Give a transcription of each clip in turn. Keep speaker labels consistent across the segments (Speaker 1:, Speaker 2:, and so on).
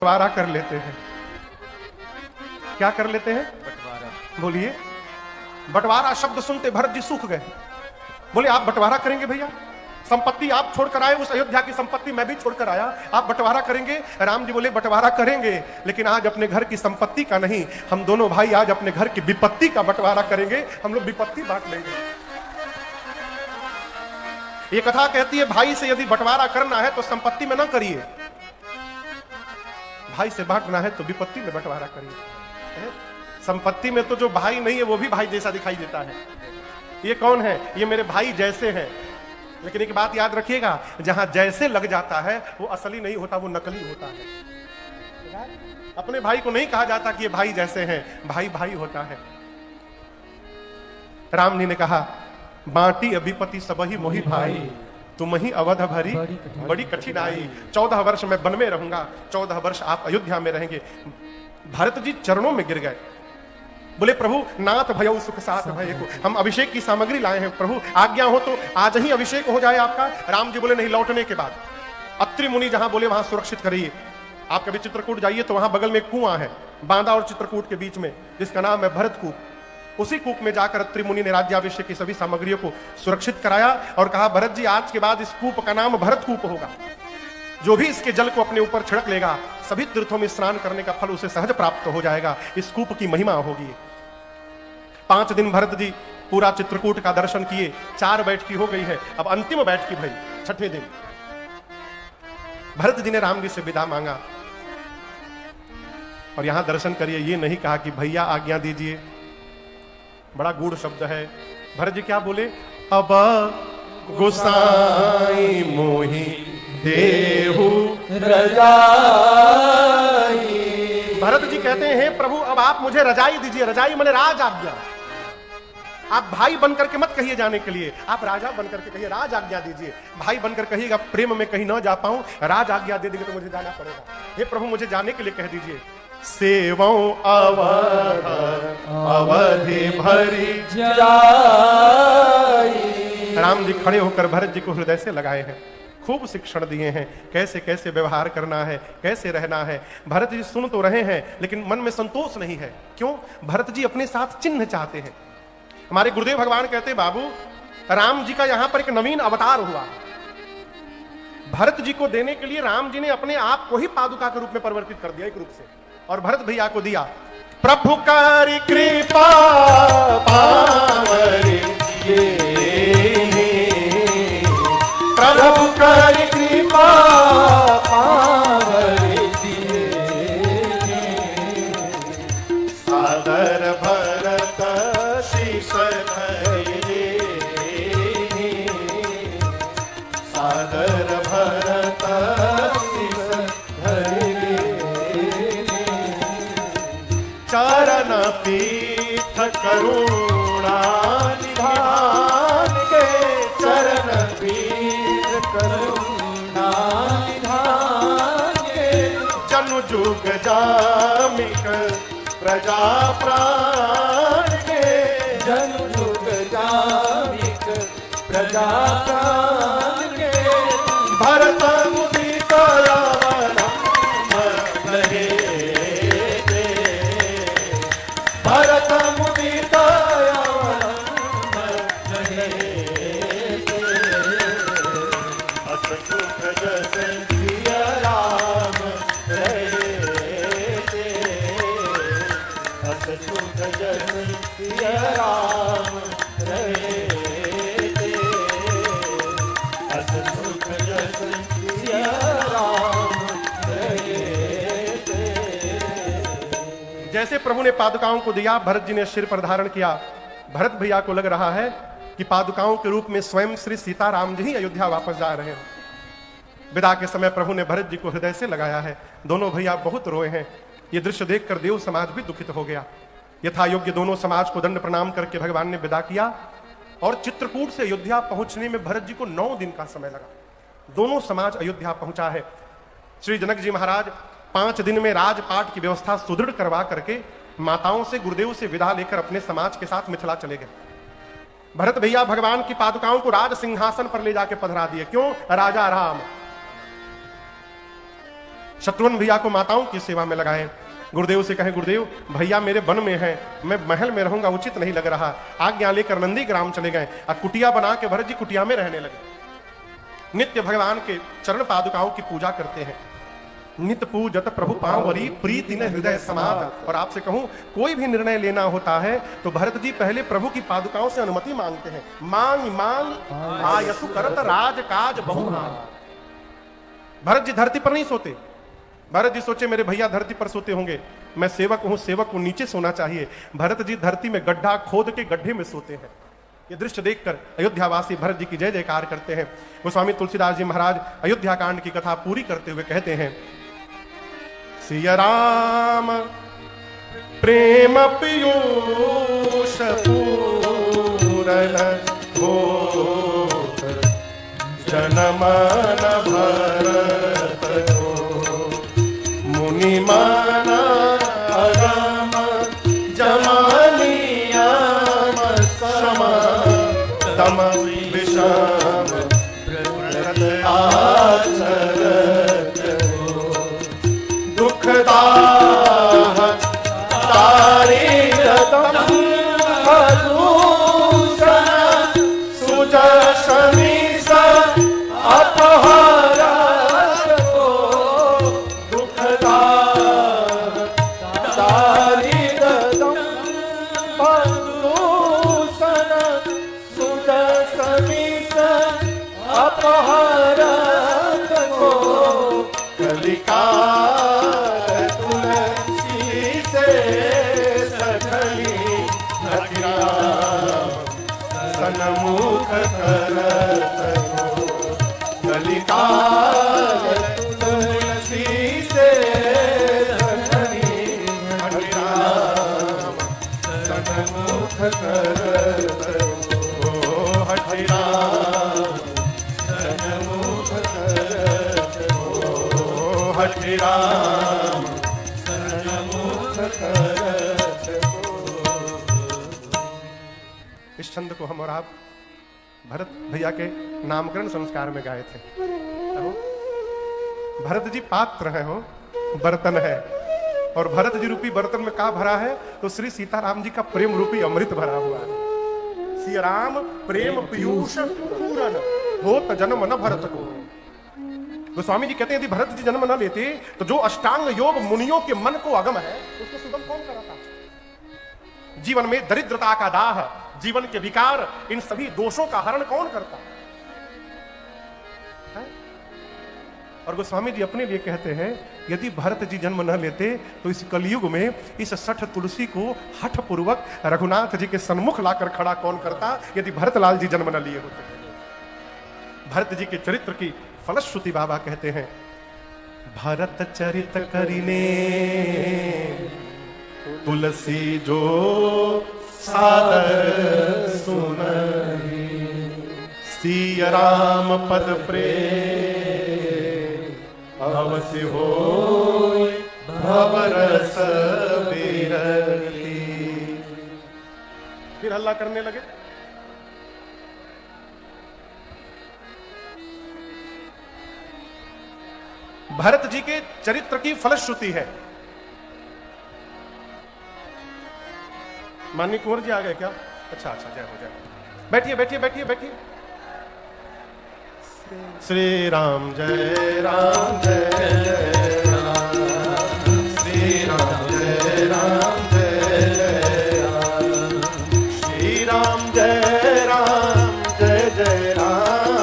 Speaker 1: बंटवारा कर लेते हैं। क्या कर लेते हैं?
Speaker 2: बंटवारा।
Speaker 1: बोलिए। बंटवारा शब्द सुनते भरत जी सूख गए। बोले आप बंटवारा करेंगे भैया? संपत्ति आप छोड़कर आए, उस अयोध्या की संपत्ति मैं भी छोड़कर आया, आप बंटवारा करेंगे? राम जी बोले बंटवारा करेंगे, लेकिन आज अपने घर की संपत्ति का नहीं, हम दोनों भाई आज अपने घर की विपत्ति का बंटवारा करेंगे। हम लोग विपत्ति बांट लेंगे। ये कथा कहती है भाई से यदि बंटवारा करना है तो संपत्ति में ना करिए, भाई से बांटना है तो विपत्ति में बंटवारा करिए। संपत्ति में तो जो भाई नहीं है वो भी भाई जैसा दिखाई देता है। ये कौन है? ये मेरे भाई जैसे हैं। लेकिन एक बात याद रखिएगा, जहां जैसे लग जाता है वो असली नहीं होता, वो नकली होता है। अपने भाई को नहीं कहा जाता कि ये भाई जैसे हैं, भाई भाई होता है। राम जी ने कहा बांटी अभिपति सबही मोहि भाई, तुम ही अवध भरी बड़ी कठिनाई। 14 वर्ष मैं वन में रहूंगा, 14 वर्ष आप अयोध्या में रहेंगे। भरत जी चरणों में गिर गए, बोले प्रभु नाथ भयो सुख साथ भय को, हम अभिषेक की सामग्री लाए हैं, प्रभु आज्ञा हो तो आज ही अभिषेक हो जाए आपका। राम जी बोले नहीं, लौटने के बाद। अत्रि मुनि जहां बोले वहां सुरक्षित करिए। आप कभी चित्रकूट जाइए तो वहां बगल में कुआं है, बांदा और चित्रकूट के बीच में, जिसका नाम है भरत कूप। उसी कूप में जाकर अत्रि मुनि ने राज्याभिषेक की सभी सामग्रियों को सुरक्षित कराया और कहा भरत जी आज के बाद इस कूप का नाम भरत कूप होगा। जो भी इसके जल को अपने ऊपर छिड़क लेगा, सभी तीर्थों में स्नान करने का फल उसे सहज प्राप्त हो जाएगा। इस कूप की महिमा होगी। 5 दिन भरत जी पूरा चित्रकूट का दर्शन किए। 4 बैठकी हो गई है, अब अंतिम बैठकी भई 6ठे दिन। भरत जी ने राम जी से विदा मांगा और यहां दर्शन करिए, ये नहीं कहा कि भैया आज्ञा दीजिए, बड़ा गूढ़ शब्द है। भरत जी क्या बोले? अब गोसाई मोहि देहु
Speaker 2: रजाई।
Speaker 1: भरत जी कहते हैं प्रभु अब आप मुझे रजाई दीजिए। रजाई माने राज आज्ञा। आप भाई बनकर के मत कहिए जाने के लिए, आप राजा बनकर के कहिए राज आज्ञा दीजिए। भाई बनकर कहिएगा प्रेम में कहीं ना जा पाऊं, राज आज्ञा दे देंगे तो मुझे जाना पड़ेगा। हे प्रभु मुझे जाने के लिए कह दीजिए। सेवों अवध अवधि भरी जाई। राम जी खड़े होकर भरत जी को हृदय से लगाए हैं, खूब शिक्षण दिए हैं, कैसे कैसे व्यवहार करना है, कैसे रहना है। भरत जी सुन तो रहे हैं लेकिन मन में संतोष नहीं है। क्यों? भरत जी अपने साथ चिन्ह चाहते हैं। हमारे गुरुदेव भगवान कहते बाबू राम जी का यहां पर एक नवीन अवतार हुआ। भरत जी को देने के लिए राम जी ने अपने आप को ही पादुका के रूप में परिवर्तित कर दिया एक रूप से, और भरत भैया को दिया। प्रभु कारी कृपा पावरी प्रभु कारी कृपा पावरी सादर भरत शीश धरिले, सादर भरत शीश धरिले, चरण पीठ करुणा निधान के, चरण पीठ करुणा निधान के, जनु जुग जामिक प्रजा प्राण के, जनु जुग जामिक प्रजा प्राण के, भरत मुदित अवलंब लहे, भरत मुदित अवलंब लहे, अस सुख जस सिया राम रहे, अस सुख जस सिया राम रहे, अस सुख जस सिया राम रहे। जैसे प्रभु ने पादुकाओं को दिया, भरत जी ने सिर पर धारण किया। भरत भैया को लग रहा है कि पादुकाओं के रूप में स्वयं श्री सीताराम जी ही अयोध्या वापस जा रहे हैं। विदा के समय प्रभु ने भरत जी को हृदय से लगाया है। दोनों भैया बहुत रोए हैं। ये दृश्य देखकर देव समाज भी दुखित हो गया। यथा योग्य दोनों समाज को दंड प्रणाम करके भगवान ने विदा किया और चित्रकूट से अयोध्या पहुंचने में भरत जी को 9 दिन का समय लगा। दोनों समाज अयोध्या पहुंचा है। श्री जनक जी महाराज 5 दिन में राजपाट की व्यवस्था सुदृढ़ करवा करके माताओं से गुरुदेव से विदा लेकर अपने समाज के साथ मिथिला चले गए। भरत भैया भगवान की पादुकाओं को राज सिंहासन पर ले जाके पधरा दिए। क्यों? राजा राम। शत्रुघ्न भैया को माताओं की सेवा में लगाएं। गुरुदेव से कहें, गुरुदेव भैया मेरे वन में हैं, मैं महल में रहूंगा उचित नहीं लग रहा। आज्ञा लेकर नंदी ग्राम चले गए और कुटिया बना के भरत जी कुटिया में रहने लगे। नित्य भगवान के चरण पादुकाओं की पूजा करते हैं। नित्य पूजत प्रभु पांवरी प्रीति न हृदय समात। और आपसे कहूं, कोई भी निर्णय लेना होता है तो भरत जी पहले प्रभु की पादुकाओं से अनुमति मांगते हैं। मांग मांग आयसु करत राज काज बहुमान। भरत जी धरती पर नहीं सोते। भरत जी सोचे मेरे भैया धरती पर सोते होंगे, मैं सेवक हूं, सेवक को नीचे सोना चाहिए। भरत जी धरती में गड्ढा खोद के गड्ढे में सोते हैं। ये दृश्य देखकर अयोध्यावासी भरत जी की जय जयकार करते हैं। गोस्वामी तुलसीदास जी महाराज अयोध्या कांड की कथा पूरी करते हुए कहते हैं, सिया राम प्रेम पीयूष पूरन होत जनमन भरत को मुनि माना अगम जमानियम सम तम विषम आचरत दुखदाह तारिदम मधुसन सुजशमी स अपहरत को दुखदाह तारिदम मधुसन सुजशमी स अपहरत को कलिका सन्मुख करत हो कलिकाल तुलसी से सखनी हठिराम सन्मुख करत हो हठिराम सन्मुख करत हो हठिराम सन्मुख करत हो। इस छंद को हम और आप भरत भैया के नामकरण संस्कार में गाए थे। भरत जी पात्र है, हो बर्तन है, और भरत जी रूपी बर्तन में क्या भरा है तो श्री सीताराम जी का प्रेम रूपी अमृत भरा हुआ है। श्री राम प्रेम पीयूष पूरन होत जन्म न भरत को। गोस्वामी जी कहते हैं यदि भरत जी जन्म न लेते तो जो अष्टांग योग मुनियों के मन को अगम है उसको सुगम कौन कराता। जीवन में दरिद्रता का दाह, जीवन के विकार, इन सभी दोषों का हरण कौन करता है? और गोस्वामी जी अपने लिए कहते हैं यदि भरत जी जन्म न लेते तो इस कलयुग में इस सठ तुलसी को हठ पूर्वक रघुनाथ जी के सन्मुख लाकर खड़ा कौन करता यदि भरतलाल जी जन्म न लिए होते। भरत जी के चरित्र की फलश्रुति बाबा कहते हैं, भरत चरित करिने तुलसी जो सादर सुनहि सिया राम पद प्रेम अवश्य होय भवरस विरति। फिर हल्ला करने लगे। भरत जी के चरित्र की फलश्रुति है। माननीय कुंवर जी आ गए क्या? अच्छा अच्छा, जय हो जय हो। बैठिए बैठिए बैठिए बैठिए। श्री राम जय राम जय जय राम, श्री राम जय राम जय जय राम, श्री राम जय राम जय जय राम,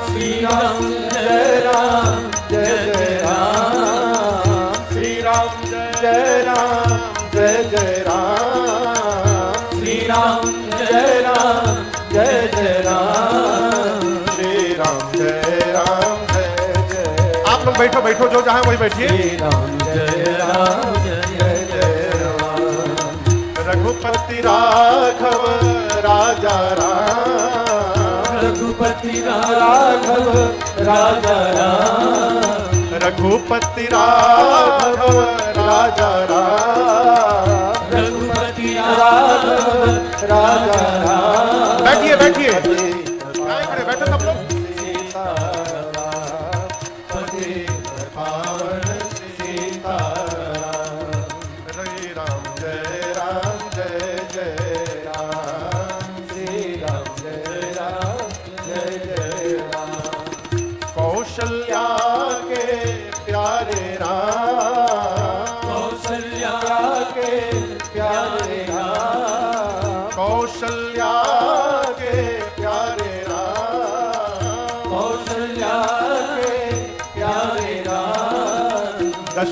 Speaker 1: श्री राम जय राम जय जय राम, श्री राम जय राम जय जय राम, श्री राम जय राम जय जय राम, श्री राम जय राम जय जय। आप लोग बैठो बैठो, जो जहां वही बैठिए। श्री राम जय राम जय जय राम, रघुपति राघव राजा राम, रघुपति राघव राजा राम, रघुपति राघव राजा राम, रघुपति राघव राजा राम। बैठिए बैठिए, बैठे सब लोग।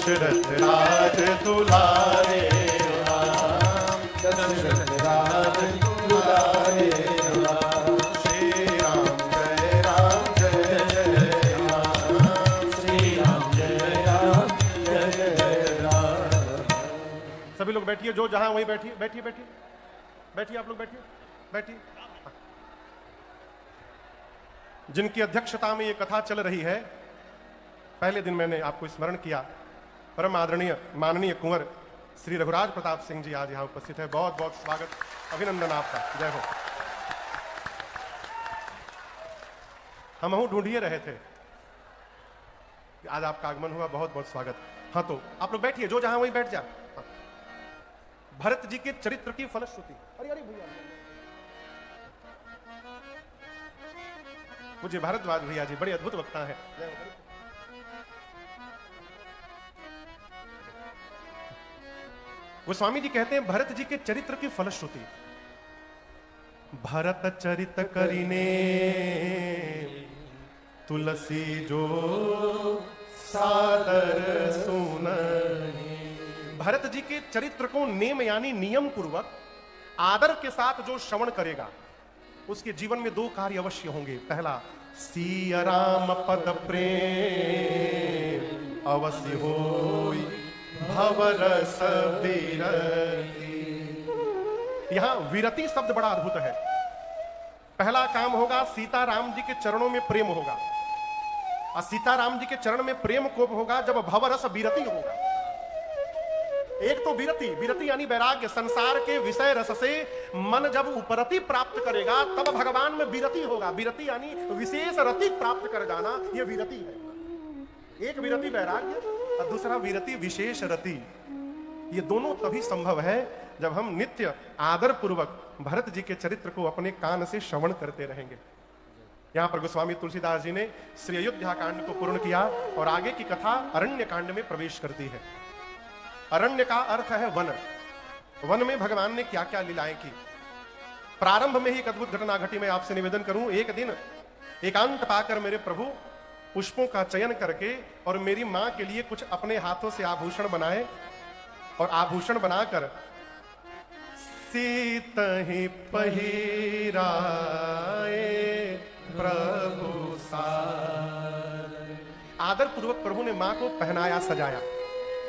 Speaker 1: दशरथ राज दुलारे राम, दशरथ राज दुलारे राम, श्री राम जय राम जय जय राम, श्री राम जय राम जय जय राम। सभी लोग बैठिए, जो जहां वहीं बैठिए, बैठिए बैठिए बैठिए, आप लोग बैठिए बैठिए। जिनकी अध्यक्षता में ये कथा चल रही है, पहले दिन मैंने आपको स्मरण किया, परम आदरणीय माननीय कुंवर श्री रघुराज प्रताप सिंह जी आज यहाँ उपस्थित है। बहुत बहुत स्वागत, अभिनंदन आपका, जय हो। हम ढूंढिए रहे थे, आज आपका आगमन हुआ, बहुत बहुत स्वागत। हाँ तो आप लोग बैठिए, जो जहां वहीं बैठ जा। हाँ। भरत जी के चरित्र की फलश्रुति। अरे अरे भैया, मुझे भारद्वाज भैया जी बड़े अद्भुत वक्ता है। गोस्वामी जी कहते हैं भरत जी के चरित्र की फलश्रुति। भरत चरित करीने तुलसी जो सादर सुनहि। भरत जी के चरित्र को नेम यानी नियम पूर्वक आदर के साथ जो श्रवण करेगा उसके जीवन में दो कार्य अवश्य होंगे। पहला, सिया राम पद प्रेम अवश्य होई भवरस विरति। यहां विरति शब्द बड़ा अद्भुत है। पहला काम होगा, सीता राम जी के चरणों में प्रेम होगा, और सीता राम जी के चरण में प्रेम को होगा जब भवरस विरति होगा। एक तो विरति, विरति यानी वैराग्य, संसार के विषय रस से मन जब उपरति प्राप्त करेगा तब भगवान में विरति होगा। विरति यानी विशेष रति प्राप्त कर जाना, यह विरति है। एक विरति वैराग्य और दूसरा विरति विशेष रति। ये दोनों तभी संभव है जब हम नित्य आदर पूर्वक भरत जी के चरित्र को अपने कान से श्रवण करते रहेंगे। यहां पर गोस्वामी तुलसीदास जी ने श्री अयोध्या कांड को पूर्ण किया और आगे की कथा अरण्य कांड में प्रवेश करती है। अरण्य का अर्थ है वन। वन में भगवान ने क्या क्या लीलाएं की। प्रारंभ में ही एक अद्भुत घटना घटी, मैं आपसे निवेदन करूं। एक दिन एकांत पाकर मेरे प्रभु पुष्पों का चयन करके और मेरी मां के लिए कुछ अपने हाथों से आभूषण बनाए, और आभूषण बनाकर सीतहि पहिराए प्रभु सार। आदर पूर्वक प्रभु ने मां को पहनाया, सजाया।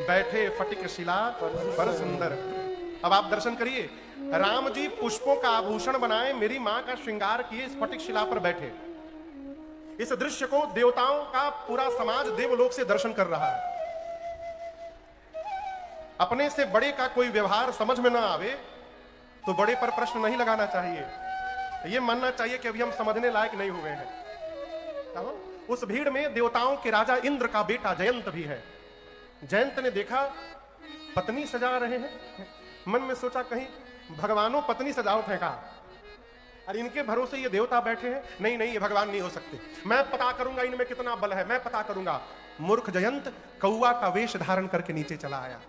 Speaker 1: बैठे फटिक शिला पर सुंदर। अब आप दर्शन करिए, राम जी पुष्पों का आभूषण बनाए, मेरी मां का श्रृंगार किए, इस फटिक शिला पर बैठे। इस दृश्य को देवताओं का पूरा समाज देवलोक से दर्शन कर रहा है। अपने से बड़े का कोई व्यवहार समझ में ना आवे तो बड़े पर प्रश्न नहीं लगाना चाहिए, ये मानना चाहिए कि अभी हम समझने लायक नहीं हुए हैं। उस भीड़ में देवताओं के राजा इंद्र का बेटा जयंत भी है। जयंत ने देखा पत्नी सजा रहे हैं, मन में सोचा कहीं भगवानों पत्नी सजावट है का, और इनके भरोसे ये देवता बैठे हैं। नहीं नहीं, ये भगवान नहीं हो सकते, मैं पता करूंगा इनमें कितना बल है, मैं पता करूंगा। मूर्ख जयंत कौआ का वेश धारण करके नीचे चला आया।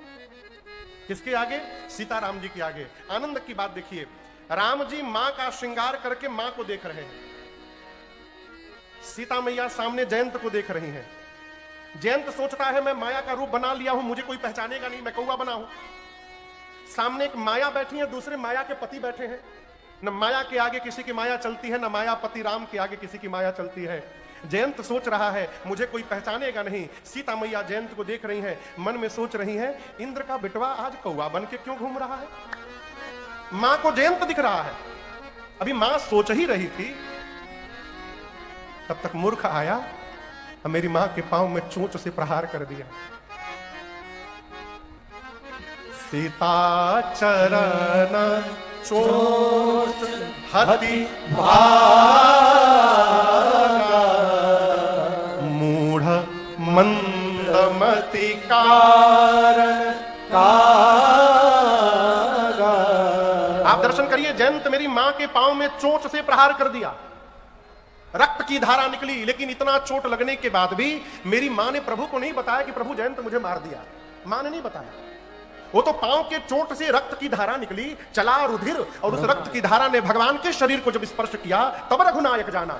Speaker 1: किसके आगे? सीताराम जी के आगे। आनंद की बात देखिए, राम जी मां का श्रृंगार करके मां को देख रहे हैं, सीता मैया सामने जयंत को देख रही हैं। जयंत सोचता है मैं माया का रूप बना लिया हूं, मुझे कोई पहचानेगा नहीं, मैं कौवा बना हूं। सामने एक माया बैठी है, दूसरे माया के पति बैठे हैं। न माया के आगे किसी की माया चलती है, न माया पति राम के आगे किसी की माया चलती है। जयंत सोच रहा है मुझे कोई पहचानेगा नहीं। सीता मैया जयंत को देख रही हैं, मन में सोच रही हैं इंद्र का बिटवा आज कौवा बन के क्यों घूम रहा है। मां को जयंत दिख रहा है। अभी मां सोच ही रही थी, तब तक मूर्ख आया और मेरी मां के पांव में चोंच से प्रहार कर दिया। सीता चरण चोट हति भागा, मूढ़ मंदमति कारण कागा। आप दर्शन करिए, जयंत मेरी मां के पांव में चोट से प्रहार कर दिया, रक्त की धारा निकली, लेकिन इतना चोट लगने के बाद भी मेरी मां ने प्रभु को नहीं बताया कि प्रभु जयंत मुझे मार दिया। मां ने नहीं बताया। वो तो पांव के चोट से रक्त की धारा निकली, चला रुधिर, और उस रक्त की धारा ने भगवान के शरीर को जब स्पर्श किया तब रघुनायक जाना।